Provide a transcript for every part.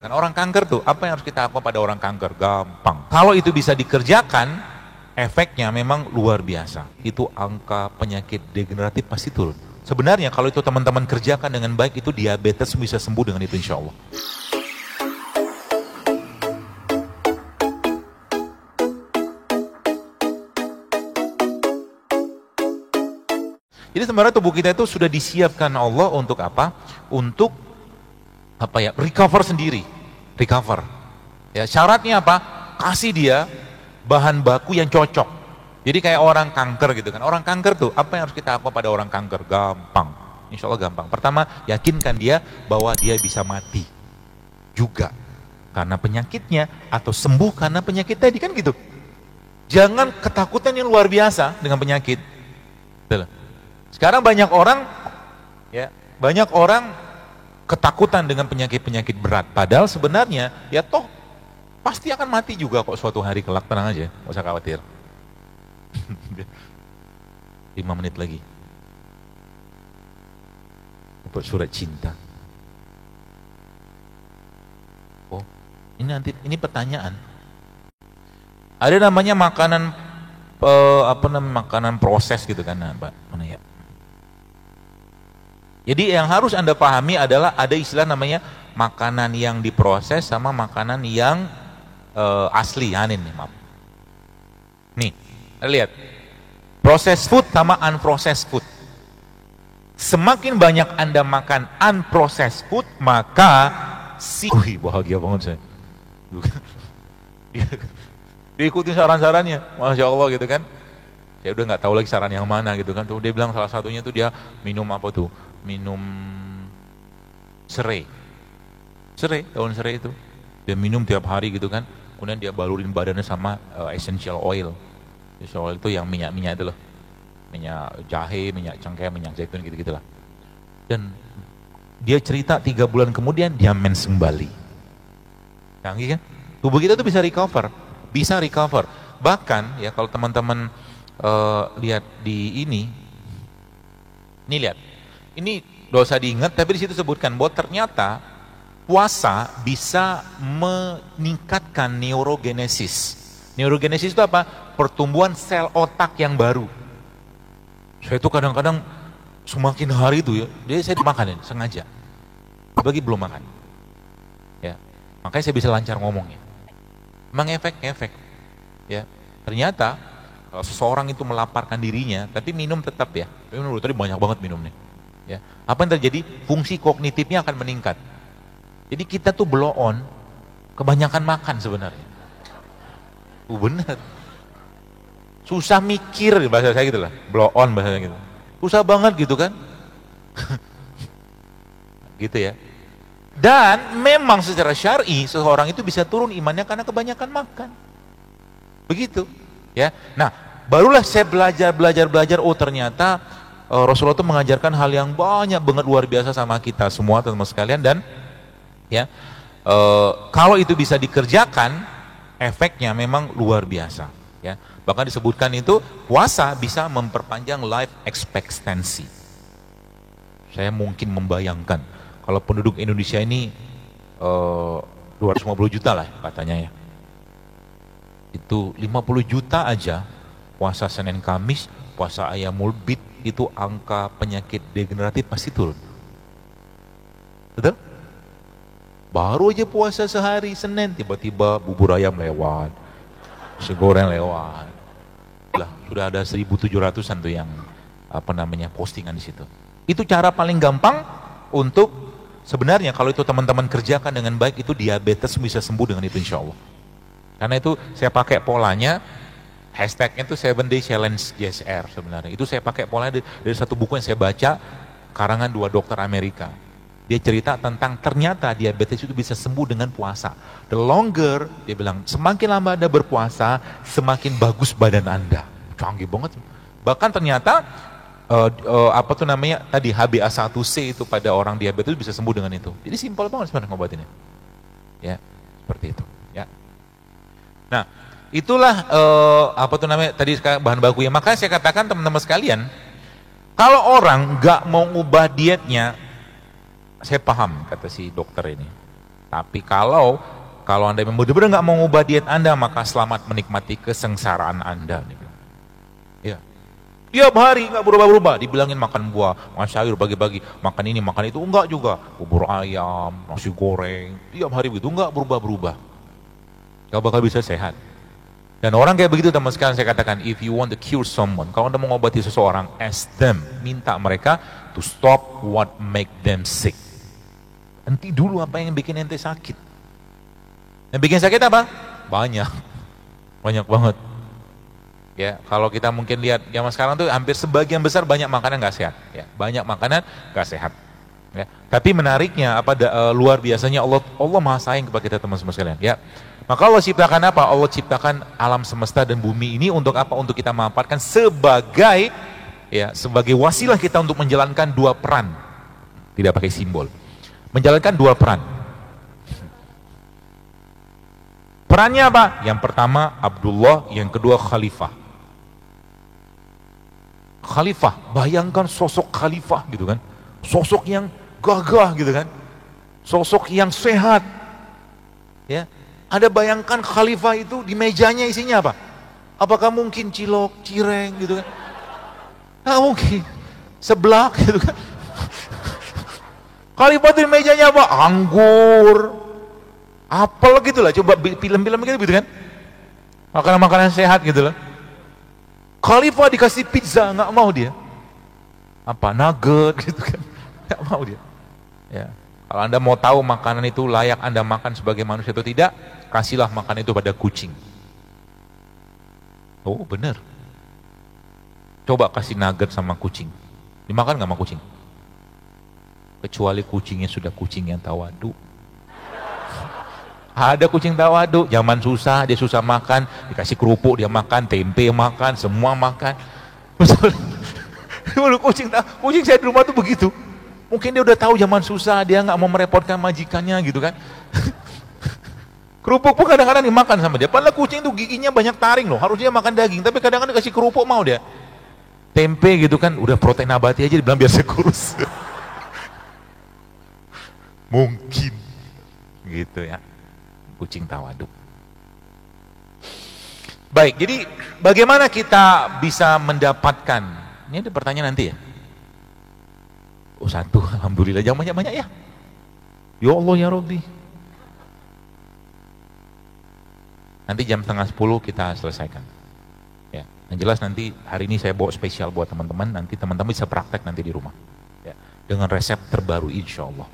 Dan orang kanker tuh, apa yang harus kita lakukan pada orang kanker? Gampang. Kalau itu bisa dikerjakan, efeknya memang luar biasa. Itu angka penyakit degeneratif pasti turun. Sebenarnya kalau itu teman-teman kerjakan dengan baik, itu diabetes bisa sembuh dengan itu insya Allah. Jadi sebenarnya tubuh kita itu sudah disiapkan Allah untuk apa? Untuk recover sendiri, recover. Ya, syaratnya apa? Kasih dia bahan baku yang cocok. Jadi kayak orang kanker gitu kan. Orang kanker tuh, apa yang harus kita lakukan pada orang kanker? Gampang. Insya Allah gampang. Pertama, yakinkan dia bahwa dia bisa mati juga karena penyakitnya atau sembuh karena penyakit tadi, kan gitu. Jangan ketakutan yang luar biasa dengan penyakit. Sekarang banyak orang ketakutan dengan penyakit-penyakit berat. Padahal sebenarnya ya toh pasti akan mati juga kok suatu hari kelak, tenang aja, nggak usah khawatir. 5 menit lagi. Buat surat cinta. Oh, ini pertanyaan. Ada namanya makanan makanan proses gitu kan, Pak. Mana ya? Jadi yang harus Anda pahami adalah ada istilah namanya makanan yang diproses sama makanan yang asli. Nih, maaf. Nih, lihat. Processed food sama unprocessed food. Semakin banyak Anda makan unprocessed food, maka bahagia banget saya. Diikuti saran-sarannya, Masya Allah gitu kan. Saya udah nggak tahu lagi saran yang mana gitu kan. Tuh dia bilang salah satunya tuh dia minum apa tuh? Minum serai, daun serai itu. Dia minum tiap hari gitu kan. Kemudian dia balurin badannya sama essential oil. Essential oil itu yang minyak-minyak itu loh. Minyak jahe, minyak cengkeh, minyak zaitun gitu-gitulah. Dan dia cerita 3 bulan kemudian dia mens kembali. Canggih kan? Tubuh kita tuh bisa recover. Bahkan ya kalau teman-teman lihat di ini lihat, ini dosa diingat, tapi di situ sebutkan bahwa ternyata puasa bisa meningkatkan neurogenesis. Neurogenesis itu apa? Pertumbuhan sel otak yang baru. Saya itu kadang-kadang semakin hari itu ya, saya makan sengaja, bagi belum makan. Ya, makanya saya bisa lancar ngomongnya. Memang efek, ya. Ternyata kalau seseorang itu melaparkan dirinya, tapi minum tetap ya. Minum tadi banyak banget minumnya. Ya, apa yang terjadi? Fungsi kognitifnya akan meningkat. Jadi kita tuh blow on, kebanyakan makan sebenarnya. Bener. Susah mikir bahasa saya gitu lah, blow on bahasa gitu. Susah banget gitu kan? Gitu ya. Dan memang secara syar'i seseorang itu bisa turun imannya karena kebanyakan makan. Begitu, ya. Nah, barulah saya belajar. Oh ternyata Rasulullah itu mengajarkan hal yang banyak banget luar biasa sama kita semua teman-teman sekalian, dan ya kalau itu bisa dikerjakan, efeknya memang luar biasa. Ya, bahkan disebutkan itu puasa bisa memperpanjang life expectancy. Saya mungkin membayangkan kalau penduduk Indonesia ini 250 juta lah katanya ya. Itu 50 juta aja puasa Senin Kamis, puasa Ayyamul Bid, itu angka penyakit degeneratif pasti turun. Betul? Baru aja puasa sehari Senin, tiba-tiba bubur ayam lewat, nasi goreng lewat. Lah, sudah ada 1.700-an tuh yang postingan di situ. Itu cara paling gampang untuk sebenarnya kalau itu teman-teman kerjakan dengan baik, itu diabetes bisa sembuh dengan itu insya Allah. Karena itu saya pakai polanya, hashtagnya itu 7 Day Challenge JSR sebenarnya. Itu saya pakai polanya dari satu buku yang saya baca, karangan 2 dokter Amerika. Dia cerita tentang ternyata diabetes itu bisa sembuh dengan puasa. The longer, dia bilang, semakin lama Anda berpuasa, semakin bagus badan Anda. Canggih banget. Bahkan ternyata tadi HbA1c itu pada orang diabetes bisa sembuh dengan itu. Jadi simpel banget sebenarnya ngobatinnya. Ya, seperti itu. Ya. Nah, itulah tadi bahan baku ya. Makanya saya katakan teman-teman sekalian, kalau orang nggak mau ubah dietnya, saya paham kata si dokter ini. Tapi kalau Anda memang benar-benar nggak mau ngubah diet Anda, maka selamat menikmati kesengsaraan Anda. Ya. Tiap hari nggak berubah-berubah, dibilangin makan buah, makan sayur, bagi-bagi, makan ini, makan itu, enggak juga. Bubur ayam, nasi goreng, tiap hari begitu, enggak berubah-berubah. Nggak bakal bisa sehat. Dan orang kayak begitu, teman sekalian, saya katakan, if you want to cure someone, kalau Anda mau mengobati seseorang, ask them, minta mereka to stop what make them sick. Henti dulu apa yang bikin ente sakit. Yang bikin sakit apa? Banyak banget. Ya, kalau kita mungkin lihat zaman sekarang tuh hampir sebagian besar banyak makanan nggak sehat. Ya, banyak makanan nggak sehat. Ya, tapi menariknya luar biasanya Allah Maha sayang kepada kita, teman-teman sekalian. Ya, maka Allah ciptakan apa? Allah ciptakan alam semesta dan bumi ini untuk apa? Untuk kita manfaatkan sebagai wasilah kita untuk menjalankan dua peran. Tidak pakai simbol. Menjalankan dua peran. Perannya apa? Yang pertama Abdullah, yang kedua Khalifah. Khalifah, bayangkan sosok Khalifah gitu kan. Sosok yang gagah gitu kan. Sosok yang sehat. Ya. Ada bayangkan Khalifah itu di mejanya isinya apa? Apakah mungkin cilok, cireng gitu kan? Nggak mungkin. Seblak gitu kan. Khalifah di mejanya apa? Anggur, apel gitu lah, coba film-film gitu kan, makanan-makanan sehat gitu lah. Khalifah dikasih pizza, nggak mau dia. Apa, nugget gitu kan, nggak mau dia. Ya, kalau Anda mau tahu makanan itu layak Anda makan sebagai manusia atau tidak, kasihlah makan itu pada kucing. Oh bener, coba kasih nugget sama kucing, dimakan nggak sama kucing? Kecuali kucingnya sudah kucing yang tawadu. Ada kucing tawadu, zaman susah, dia susah makan, dikasih kerupuk dia makan, tempe makan, semua makan. Kucing saya di rumah tuh begitu. Mungkin dia udah tahu zaman susah, dia nggak mau merepotkan majikannya gitu kan. Kerupuk pun kadang-kadang dimakan sama dia. Padahal kucing itu giginya banyak taring loh, harusnya makan daging, tapi kadang-kadang dikasih kerupuk mau dia. Tempe gitu kan, udah protein nabati aja dibilang biar kurus. Mungkin gitu ya. Kucing tawadu. Baik, jadi bagaimana kita bisa mendapatkan? Ini ada pertanyaan nanti ya. Oh satu, alhamdulillah, jangan banyak-banyak ya. Ya Allah ya Rabbi. Nanti jam 9:30 kita selesaikan. Ya, yang jelas nanti hari ini saya bawa spesial buat teman-teman. Nanti teman-teman bisa praktek nanti di rumah. Ya, dengan resep terbaru insya Allah.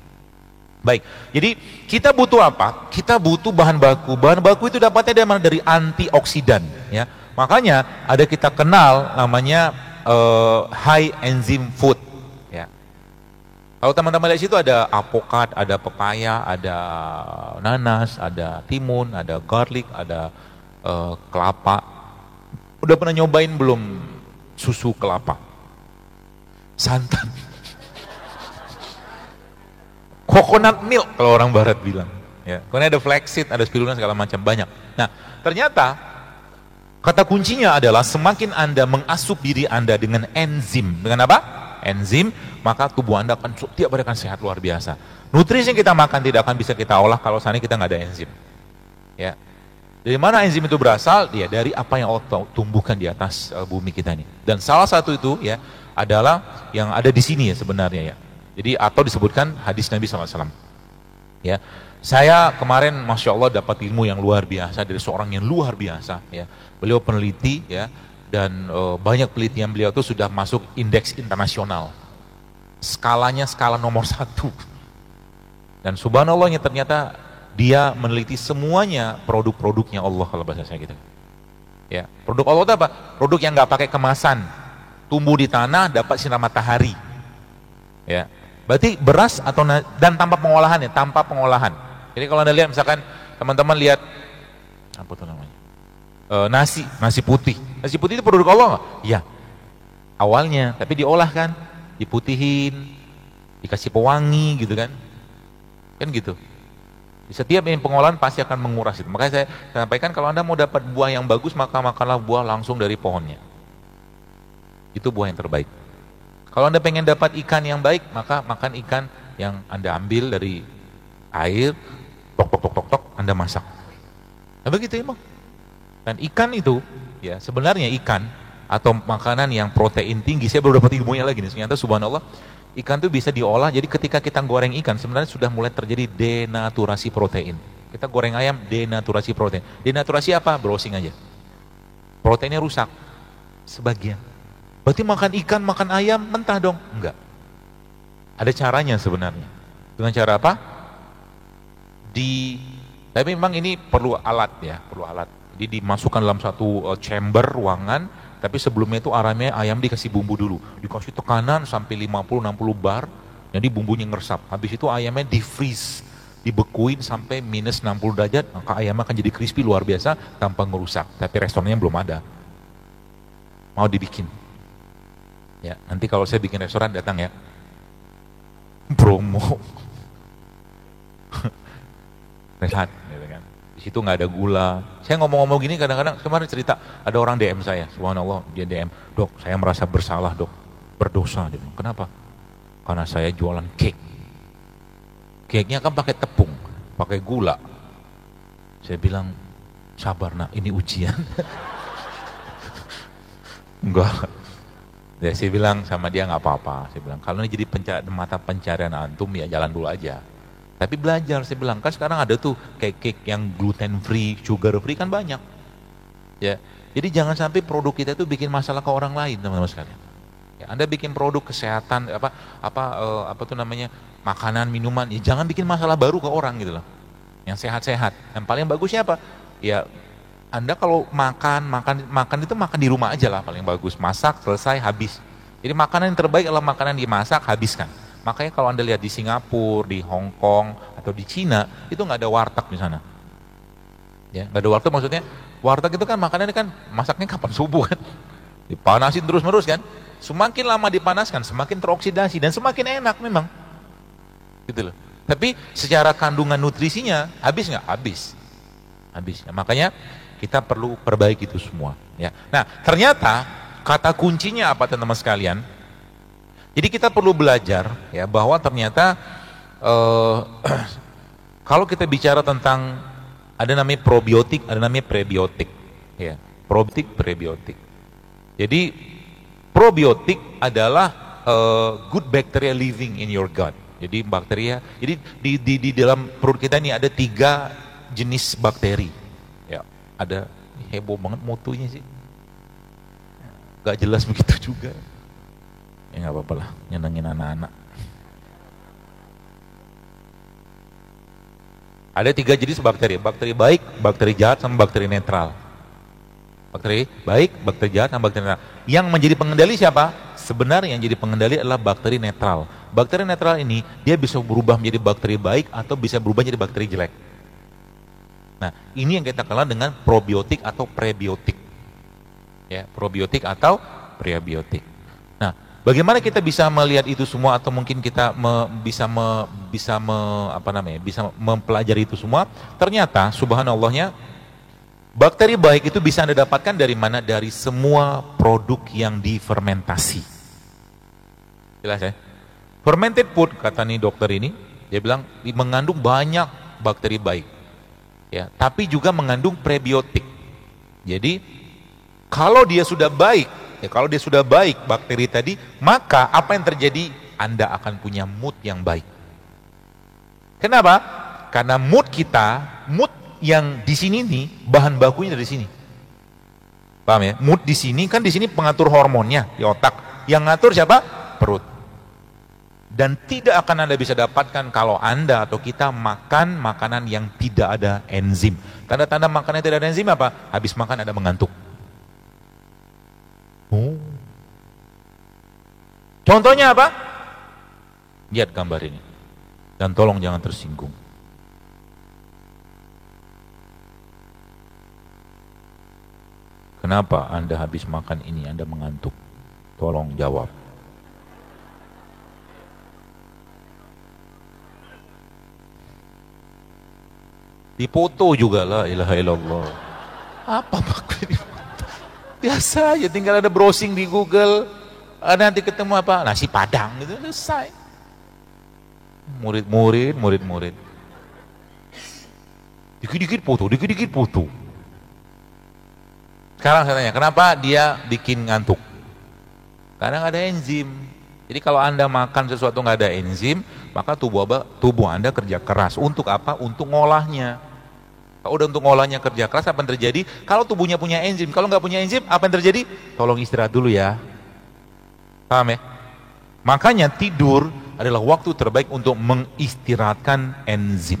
Baik, jadi kita butuh apa? Kita butuh bahan baku. Bahan baku itu dapatnya dari mana? Dari antioksidan. Ya, makanya ada kita kenal namanya high enzyme food. Ya, kalau teman-teman lihat situ ada apokat, ada pepaya, ada nanas, ada timun, ada garlic, ada kelapa. Udah pernah nyobain belum susu kelapa? Santan. Coconut milk kalau orang barat bilang. Ya, kemudian ada flaxseed, ada spirulina segala macam banyak. Nah, ternyata kata kuncinya adalah semakin Anda mengasup diri Anda dengan enzim. Dengan apa? Enzim, maka tubuh Anda akan tiap hari akan sehat luar biasa. Nutrisi yang kita makan tidak akan bisa kita olah kalau seandainya kita nggak ada enzim. Ya. Dari mana enzim itu berasal? Ya, dari apa yang Allah tumbuhkan di atas bumi kita ini. Dan salah satu itu ya adalah yang ada di sini ya sebenarnya ya. Jadi atau disebutkan hadis Nabi SAW. Ya, saya kemarin masya Allah dapat ilmu yang luar biasa dari seorang yang luar biasa. Ya, beliau peneliti ya dan banyak penelitian beliau itu sudah masuk indeks internasional. Skalanya skala nomor 1. Dan subhanallahnya ternyata dia meneliti semuanya produk-produknya Allah kalau bahasa saya gitu. Ya, produk Allah itu apa? Produk yang nggak pakai kemasan, tumbuh di tanah, dapat sinar matahari. Ya. Berarti beras atau dan tanpa pengolahan ya, tanpa pengolahan. Jadi kalau Anda lihat misalkan teman-teman lihat apa itu namanya? Nasi putih. Nasi putih itu produk Allah nggak? Iya. Awalnya, tapi diolah kan, diputihin, dikasih pewangi gitu kan. Kan gitu. Di setiap pengolahan pasti akan menguras itu. Makanya saya sampaikan kalau Anda mau dapat buah yang bagus, maka makanlah buah langsung dari pohonnya. Itu buah yang terbaik. Kalau Anda pengen dapat ikan yang baik, maka makan ikan yang Anda ambil dari air, tok tok tok tok, Anda masak. Nah begitu emang. Dan ikan itu, ya sebenarnya ikan atau makanan yang protein tinggi, saya baru dapat ilmunya lagi nih, ternyata subhanallah, ikan itu bisa diolah, jadi ketika kita goreng ikan, sebenarnya sudah mulai terjadi denaturasi protein. Kita goreng ayam, denaturasi protein. Denaturasi apa? Browsing aja. Proteinnya rusak, sebagian. Berarti makan ikan, makan ayam, mentah dong? Enggak. Ada caranya sebenarnya. Dengan cara apa? Tapi memang ini perlu alat ya, perlu alat. Jadi dimasukkan dalam satu chamber ruangan, tapi sebelumnya itu ayam dikasih bumbu dulu. Dikasih tekanan sampai 50-60 bar, jadi bumbunya ngeresap. Habis itu ayamnya di-freeze, dibekuin sampai minus 60 derajat, maka ayamnya akan jadi crispy luar biasa tanpa ngerusak. Tapi restorannya belum ada. Mau dibikin. Ya, nanti kalau saya bikin restoran datang ya. Promo. Rehat, gitu kan. Di situ nggak ada gula. Saya ngomong-ngomong gini kadang-kadang, kemarin cerita ada orang DM saya, subhanallah, dia DM, "Dok, saya merasa bersalah, Dok, berdosa." Dia bilang, "Kenapa?" "Karena saya jualan cake. Cake-nya kan pakai tepung, pakai gula." Saya bilang, "Sabar nak, ini ujian." Enggak. Ya, saya bilang sama dia nggak apa-apa. Saya bilang, kalau ini jadi mata pencarian antum ya jalan dulu aja. Tapi belajar, saya bilang, kan sekarang ada tuh cake yang gluten free, sugar free kan banyak. Ya, jadi jangan sampai produk kita itu bikin masalah ke orang lain, teman-teman sekalian. Ya, Anda bikin produk kesehatan, apa tuh namanya, makanan, minuman, ya jangan bikin masalah baru ke orang gitu loh. Yang sehat-sehat. Yang paling bagusnya apa? Ya, Anda kalau makan itu makan di rumah aja lah paling bagus. Masak, selesai, habis. Jadi makanan yang terbaik adalah makanan dimasak, habiskan. Makanya kalau Anda lihat di Singapura, di Hong Kong, atau di Cina, itu nggak ada warteg di sana. Ya, nggak ada warteg maksudnya, warteg itu kan makanannya kan masaknya kapan subuh kan, dipanasin terus-menerus kan. Semakin lama dipanaskan, semakin teroksidasi dan semakin enak memang, gitu loh. Tapi secara kandungan nutrisinya habis nggak? Habis. Ya, makanya kita perlu perbaiki itu semua. Ya. Nah, ternyata kata kuncinya apa teman-teman sekalian? Jadi kita perlu belajar ya bahwa ternyata kalau kita bicara tentang ada namanya probiotik, ada namanya prebiotik, ya probiotik, prebiotik. Jadi probiotik adalah good bacteria living in your gut. Jadi bakteria, jadi di dalam perut kita ini ada 3 jenis bakteri. Ya, ada heboh banget mutunya sih, gak jelas begitu juga. Ya nggak apa-apa lah, nyenengin anak-anak. Ada 3 jenis bakteri, bakteri baik, bakteri jahat, sama bakteri netral. Bakteri baik, bakteri jahat, sama bakteri netral. Yang menjadi pengendali siapa? Sebenarnya yang jadi pengendali adalah bakteri netral. Bakteri netral ini, dia bisa berubah menjadi bakteri baik, atau bisa berubah menjadi bakteri jelek. Nah, ini yang kita kenal dengan probiotik atau prebiotik. Ya, probiotik atau prebiotik. Nah, bagaimana kita bisa melihat itu semua, atau mungkin kita bisa mempelajari itu semua? Ternyata subhanallahnya bakteri baik itu bisa Anda dapatkan dari mana? Dari semua produk yang difermentasi. Jelas ya? Fermented food, kata nih dokter ini, dia bilang mengandung banyak bakteri baik. Ya, tapi juga mengandung prebiotik. Jadi kalau dia sudah baik, ya kalau dia sudah baik bakteri tadi, maka apa yang terjadi? Anda akan punya mood yang baik. Kenapa? Karena mood yang di sini nih, bahan bakunya dari sini. Paham ya? Mood di sini kan, di sini pengatur hormonnya di otak. Yang ngatur siapa? Perut. Dan tidak akan Anda bisa dapatkan kalau Anda atau kita makan makanan yang tidak ada enzim. Tanda-tanda makanan yang tidak ada enzim apa? Habis makan Anda mengantuk. Contohnya apa? Lihat gambar ini. Dan tolong jangan tersinggung. Kenapa Anda habis makan ini Anda mengantuk? Tolong jawab. Dipoto juga, la ilaha illallah. Apa maksudnya? Biasa aja, tinggal ada browsing di Google, nanti ketemu apa? Nasi Padang gitu, selesai. Murid-murid. dikit-dikit putu. Sekarang saya tanya, kenapa dia bikin ngantuk? Karena nggak ada enzim. Jadi kalau Anda makan sesuatu nggak ada enzim, maka tubuh Anda kerja keras. Untuk apa? Untuk ngolahnya. Kalau udah untuk ngolahnya kerja keras, apa yang terjadi? Kalau tubuhnya punya enzim, kalau nggak punya enzim, apa yang terjadi? Tolong istirahat dulu ya. Paham ya? Makanya tidur adalah waktu terbaik untuk mengistirahatkan enzim.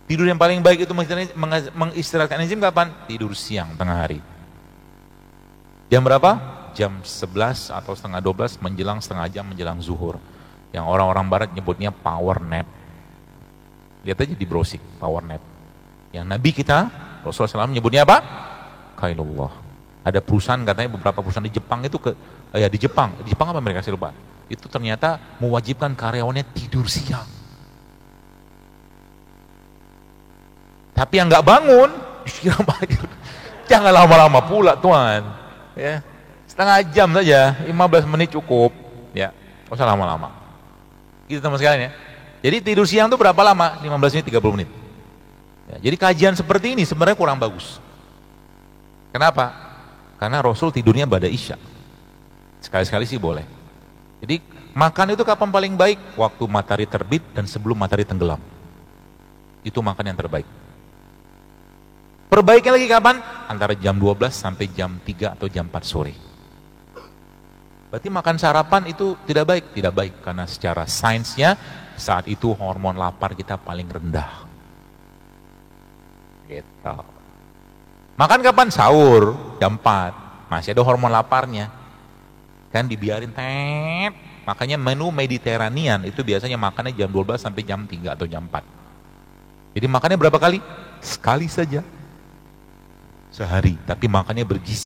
Tidur yang paling baik itu mengistirahatkan enzim kapan? Tidur siang, tengah hari. Jam berapa? Jam 11 atau setengah 12 menjelang setengah jam menjelang zuhur. Yang orang-orang barat nyebutnya power nap. Lihat aja di browsing, power nap. Yang Nabi kita, Rasulullah SAW menyebutnya apa? Qailullah. Ada perusahaan, katanya beberapa perusahaan di Jepang itu di Jepang apa mereka, saya lupa. Itu ternyata mewajibkan karyawannya tidur siang. Tapi yang nggak bangun, jangan lama-lama pula tuan. Ya, setengah jam saja, 15 menit cukup. Ya, nggak usah lama-lama. Gitu teman sekalian ya. Jadi tidur siang itu berapa lama? 15 menit, 30 menit. Ya, jadi kajian seperti ini sebenarnya kurang bagus. Kenapa? Karena Rasul tidurnya pada Isya. Sekali-sekali sih boleh. Jadi makan itu kapan paling baik? Waktu matahari terbit dan sebelum matahari tenggelam. Itu makan yang terbaik. Perbaiknya lagi kapan? Antara jam 12 sampai jam 3 atau jam 4 sore. Berarti makan sarapan itu tidak baik? Tidak baik, karena secara sainsnya saat itu hormon lapar kita paling rendah. Gitu. Makan kapan? Sahur, jam 4. Masih ada hormon laparnya. Kan dibiarin tet. Makanya menu Mediterranean itu biasanya makannya jam 12 sampai jam 3 atau jam 4. Jadi makannya berapa kali? Sekali saja sehari, tapi makannya bergizi.